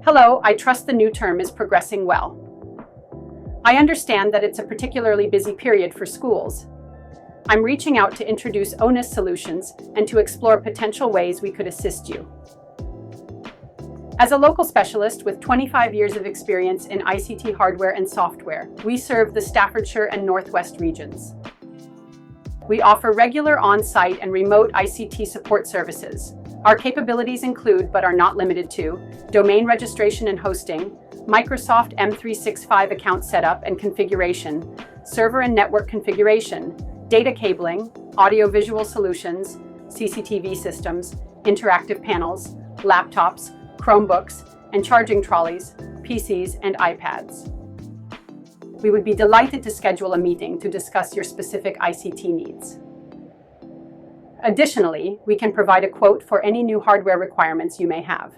Hello, I trust the new term is progressing well. I understand that it's a particularly busy period for schools. I'm reaching out to introduce ONUS Solutions and to explore potential ways we could assist you. As a local specialist with 25 years of experience in ICT hardware and software, we serve the Staffordshire and Northwest regions. We offer regular on-site and remote ICT support services. Our capabilities include, but are not limited to, domain registration and hosting, Microsoft M365 account setup and configuration, server and network configuration, data cabling, audiovisual solutions, CCTV systems, interactive panels, laptops, Chromebooks, and charging trolleys, PCs, and iPads. We would be delighted to schedule a meeting to discuss your specific ICT needs. Additionally, we can provide a quote for any new hardware requirements you may have.